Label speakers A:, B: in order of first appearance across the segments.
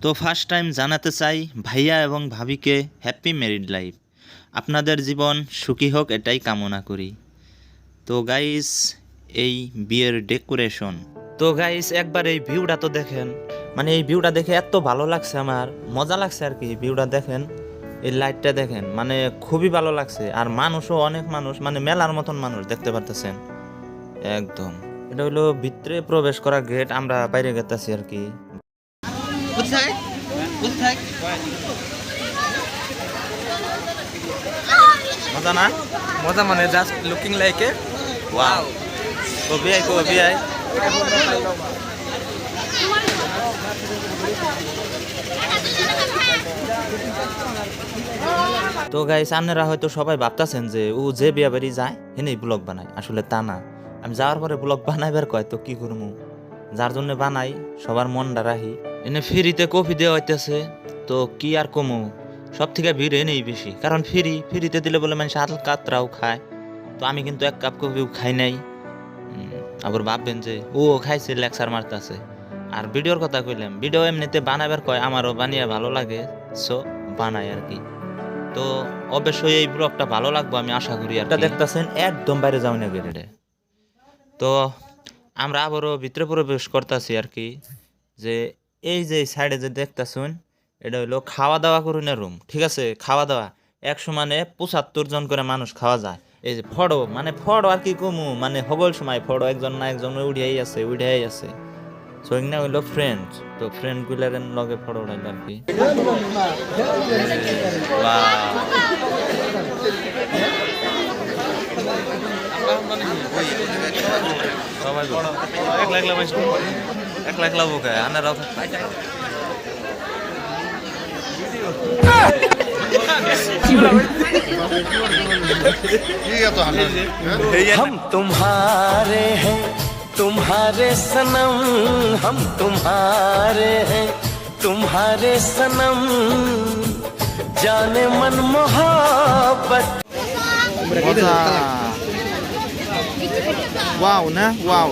A: তো first time জানাতে চাই ভাইয়া এবং ভাবিকে হ্যাপি ম্যারিড লাইফ। আপনাদের জীবন সুখী হোক এটাই কামনা করি। তো গাইস এই বিয়ের ডেকোরেশন, তো গাইস একবার এই ভিউটা তো দেখেন, মানে এই ভিউটা দেখে এত ভালো লাগছে, আমার মজা লাগছে আর কি। ভিউটা দেখেন, এই লাইটটা দেখেন, মানে খুবই ভালো লাগছে। আর মানুষও অনেক মানুষ, মানে মেলার মতন মানুষ দেখতে পারতেছেন একদম। এটা হলো ভিতরে প্রবেশ করা গেট, আমরা বাইরে গেতেছি আর কি। মজা না?
B: মজা মানে just looking like a
A: wow. কবি আই তো গাইস, আপনারা হয়তো সবাই ভাবতেছেন যে ও যে বিয়া বাড়ি যায় হেনেই ব্লগ বানায়, আসলে তা না। আমি যাওয়ার পরে ব্লগ বানাইবার কয় তো কি করবো, যার জন্য বানাই সবার মনটা রাখি। এনে ফ্রিতে কফি দেওয়া হইতেছে, তো কি আর কমু, সব থেকে ভিড় এনেই বেশি, কারণ ফ্রিতে দিলে বলে মানুষ হালকাতরাও খায়। তো আমি কিন্তু এক কাপ কফিও খাই নাই। আবার ভাববেন যে ও খাইছে লেকচার মারতেছে। আর ভিডিওর কথা কইলাম, ভিডিও এমনিতে বানাবার কয়, আমারও বানিয়ে ভালো লাগে, সো বানাই আর কি। তো অবশ্যই এই ব্লগটা ভালো লাগবে আমি আশা করি। আর দেখতেছেন একদম বাইরে যাও না গেটে। তো আমরা আবারও ভিতরে প্রবেশ করতেছি আর কি। যে এই যে সাইডে যে দেখতেছেন, এটা হইলো খাওয়া দাওয়া করুন রুম, ঠিক আছে? খাওয়া দাওয়া 175 জন করে মানুষ খাওয়া যায়। এই যে ফড়ো, মানে ফড়ো আর কি কমু, মানে হগল সময় ফড়ো একজন না একজন উড়িয়াই আছে। সো না হইলো ফ্রেন্ড, তো ফ্রেন্ড গুলার লগে ফড়ো উড়াইল আর কি। সবাই একলা বোকা আনারাও
C: हम तुम्हारे हैं तुम्हारे सनम, हम तुम्हारे हैं तुम्हारे सनम, जाने मन मोहब्बत।
A: ওয়াও না ওয়াও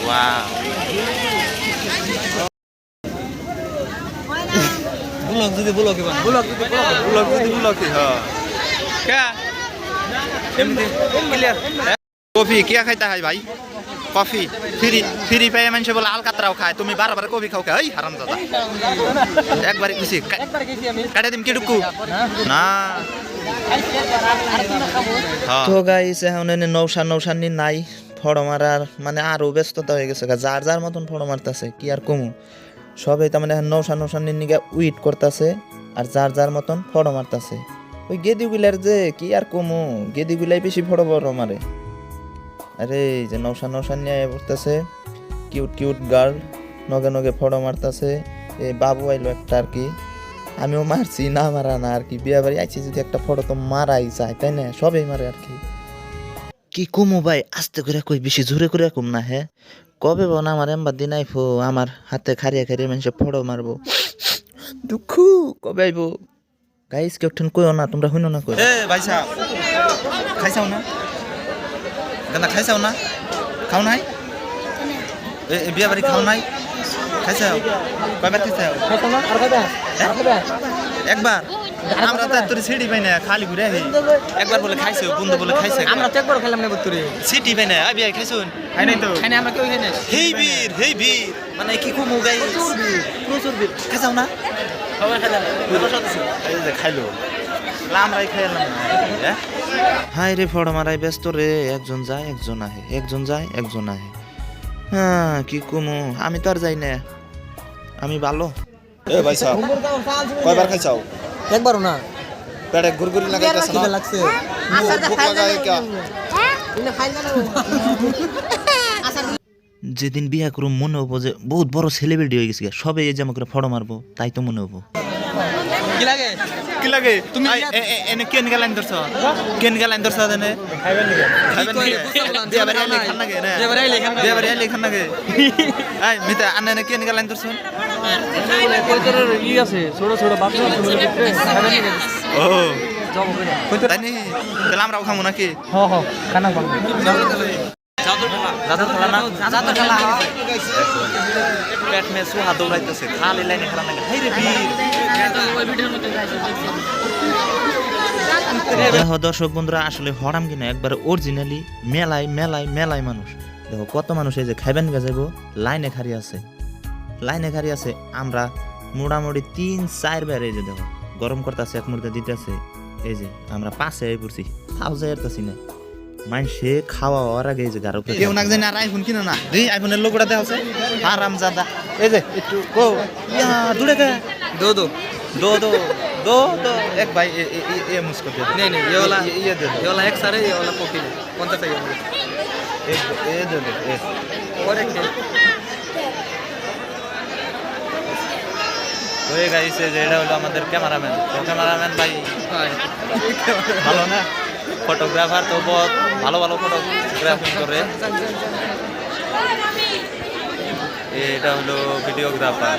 A: ওয়াও। কফি কে খাইতে হয় ভাই? কফি ফ্রি পেয়ে মানুষ বলে আলকাতরাও খায়, তুমি বারবার কফি খাও কে? হারাম দাদা, একবারে খুশি কাটে দিম কি টুকু না। তো গাইস এখন এনে নৌসানি নাই, ফড়ো মারার মানে আরো ব্যস্ততা হয়ে গেছে, যার যার মতন ফড়ো মারতেছে, কি আর কমু। সবাই তার মানে নৌসানির নিগে উইট করতেছে, আর যার যার মতন ফড়ো মারতেছে। ওই গেদিগুলার যে কি আর কমু, গেদিগুলাই বেশি ফড়ো বড় মারে। আরে যে নৌসান নিয়ে পড়তেছে, কিউট গার্ল নগে ফড়ো মারতেছে। এই বাবু আইলো একটা আর কি, আমিও মারছি, না মারা না আর কি। বিয়া বাড়ি আইছি যদি একটা ফটো তো মারাই যায়, তাই না? সবাই মারে আর কি কমু ভাই, আস্তে করে কই, বেশি জোরে করে কম না। হ্যাঁ কবে বোন আমার এমবার দিন আইফো, আমার হাতে খারিয়ে মানুষে ফটো মারবো, দুঃখ কবে আইবো? গাইস কেউ কইও না, তোমরা হইনো না কই। ভাই সাহেব খাইছাও না গান্দা, খাইছাও না? খাও নাই? বিয়া বাড়ি খাও নাই? খাইছাও? কয়বার খাইছাও? একবার। আমরা তো তোর সিটি পাই না, খালি ঘুরে আহি। একবার বলে খাইছো, বন্ধু বলে খাইছো।
B: আমরা তো একবার খেলাম না তোরে
A: সিটি পাই না, আবি আই খাইছুন? খাই নাই তো।
B: খাই না, আমরা কেউ খাই না।
A: হেই বীর মানে কি কমু গাইস, প্রচুর বীর। খাইছাও না?
B: সবাই খেলাম
A: এই যে খাইলো, আমরাই খাইলাম না। হাই রে ফড় মারাই ব্যস্ত রে, একজন যায় একজন আহে, একজন যায় একজন আহে। হ্যাঁ কি কমু, আমি তো আর যাই না, আমি ভালো। এ ভাই সাহেব কয়বার খাইছাও?
B: একবারও না।
A: পেটে গুরগুরি লাগাইতেছ না?
B: লাগছে
A: ভুক লাগায় কা? যেদিন বিয়া করব মনে হবো যে বহুত বড় সেলিব্রিটি হয়ে গেছি, সবাই এই জামা করে ফটো মারবো, তাই তো মনে হবো। কি লাগে তুমি এনে কেন গালাইন ধরছ? কেন গালাইন ধরছ দেনে? খাইবেন নাকি? বিয়া বাড়ি আইলে খান নাকি না? বিয়া বাড়ি আইলে খান নাকি? এই মিতা আনে কেন গালাইন ধরছ?
B: কয়টার ই আছে ছোট ছোট বাচ্চা আছে বলে খাইবেন নাকি?
A: ও তাই নি, তাহলে আমরাও খামু নাকি?
B: খানা খাবো।
A: জাদু খেলা না
D: জাদু খেলা
A: পেট মে সুহা দৌড়াইতেছে খালি লাইনে খেলা না হাই রে বীর
D: ওই ভিডিওর মধ্যে
A: দেখো দর্শক বন্ধুরা আসলে হরাম কিনা একবার অরিজিনালি মেলায় মানুষ দেখো কত মানুষ এই যে খাইবেন যাইবো লাইনে খাড়ি আছে আমরা মোটামুটি 3-4 বার এই যে দেখো গরম করতেছে এক মুহূর্তে দিতেছে এই যে আমরা পাশে এই পড়ছি খাও যাই আরতাছি না মাইনসে খাওয়া হওয়ার আগে এই যে গারো কেউ না জানি আর আইফোন কিনা না এই আইফোনের লোগোটা দেওয়া আছে আরাম জাদা এই যে একটু গো ইয়া দূরে গে दो एक भाई ये मुझको दे दो
B: नहीं
A: ये दे दो
B: ये वाला एक्स है ये वाला कॉपी है कौन सा चाहिए मुझे
A: ये दे दो एक
B: और एक है
A: তো এই গাইস এই যে এটা হলো আমাদের ক্যামেরাম্যান তো ক্যামেরাম্যান ভাই ভালো না ফটোগ্রাফার তো বহুত ভালো ফটোগ্রাফিং করে এটা হলো ভিডিওগ্রাফার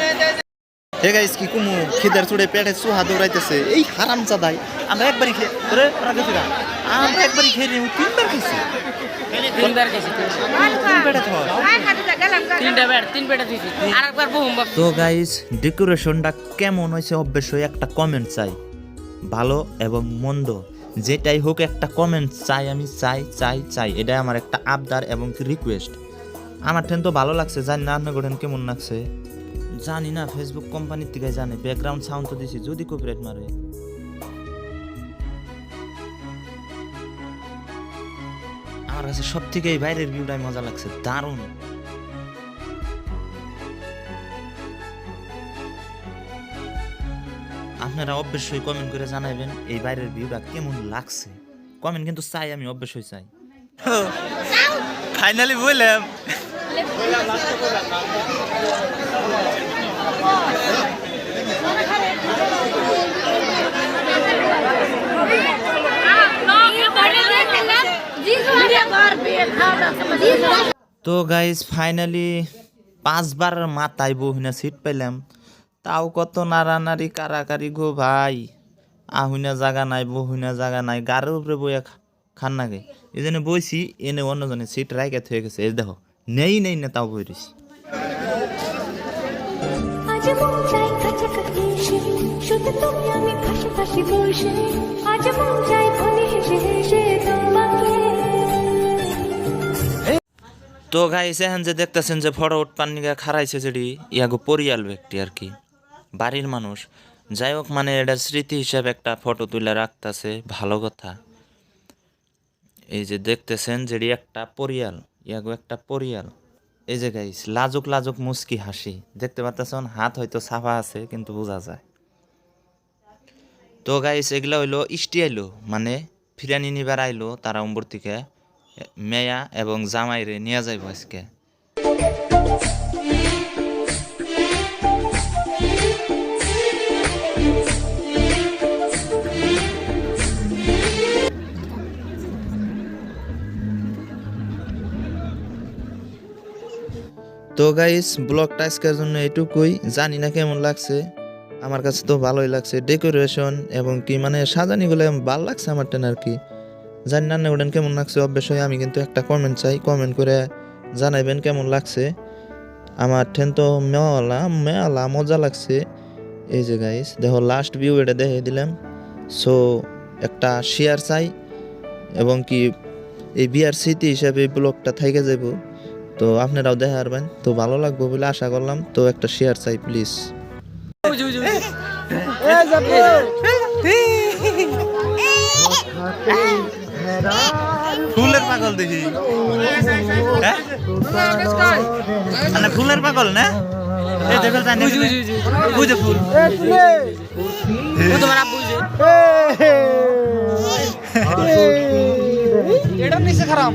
A: হে গাইস কি কুমু খিদার চুড়ে পেটে সুহা দৌড়াইতেছে এই হারাম জাদাই আমরা একবারই খেয়ে তোরে তোরা গেছিস আমরা একবারই খেয়ে নিউ তিনবার খেয়েছি
D: তিন পেটে দিছি আরেকবার বুম বাপ
A: তো গাইস ডেকোরেশনটা কেমন হয়েছে অবশ্যই একটা কমেন্ট চাই ভালো এবং মন্দ যেটাই হোক একটা কমেন্ট চাই আমি চাই এটাই আমার একটা আবদার এবং রিকোয়েস্ট আমার ঠেন তো ভালো লাগছে জানি না আপনার গোটেন কেমন লাগছে জানি না ফেসবুক কোম্পানির থেকে জানে ব্যাকগ্রাউন্ড সাউন্ড তো দিছি যদি কপিরাইট মারে আমার কাছে সব থেকে এই বাইরের ভিউটাই মজা লাগছে দারুণ আপনারা অবশ্যই কমেন্ট করে জানাবেন এই বাইরের ভিউটা কেমন লাগছে কমেন্ট কিন্তু চাই আমি অবশ্যই চাই ফাইনালি বললাম তো গাইস ফাইনালি 5 বার মাথায় বহিনা সিট পেলাম তাও কত নাড়ানাড়ি কারাকারি গো ভাই আহুইনা জায়গা নাই বহুইনা জায়গা নাই গাড়ির উপরে বইয়া খান নাগে এই জন্য বইছি এনে অন্যজনের সিট রাইকে থয়ে গেছে এই দেখো নেই না তাও বই রইছি তো গাইস এখন যে দেখতেছেন যে ফটো উৎপান নিয়ে খারাইছে যেটি ইয়াগো পরিয়াল ব্যক্তি আর কি বাড়ির মানুষ যাই হোক মানে এটার স্মৃতি হিসাবে একটা ফটো তুলে রাখতেছে ভালো কথা এই যে দেখতেছেন যেটি একটা পরিয়াল ইয়াগো একটা পরিয়াল এই যে গাইস লাজুক মুস্কি হাসি দেখতে পাচ্ছেন হাত হয়তো সাফা আছে কিন্তু বোঝা যায় তো গাইস এগুলা হইলো ইস্টিয়াইলো মানে ফিরানি নিবার আইলো তারা উম্বর থেকে মেয়া এবং জামাইরে নিয়ে যাইব আজকে তো গাইস ব্লগটা আজকের জন্য এটুকুই জানি না কেমন লাগছে আমার কাছে তো ভালোই লাগছে ডেকোরেশন এবং কি মানে সাজানিগুলো ভালো লাগছে আমার টেন আর কি জানি না ওটা কেমন লাগছে অবশ্যই আমি কিন্তু একটা কমেন্ট চাই কমেন্ট করে জানাইবেন কেমন লাগছে আমার ঠেন তো মেলা মজা লাগছে এই যে গাইস দেখো লাস্ট ভিউ এটা দেখে দিলাম সো একটা শেয়ার চাই এবং কি এই বিয়ার স্মৃতি হিসাবে এই ব্লগটা থেকে যাব তো আপনারাও দেখে পারবেন তো ভালো লাগবে বলে আশা করলাম তো একটা শেয়ার চাই প্লিজ ফুলের পাগল দেখি ফুলের পাগল না বুঝে ফুল
D: তোমার আব্বু
B: এটা নিচে খারাপ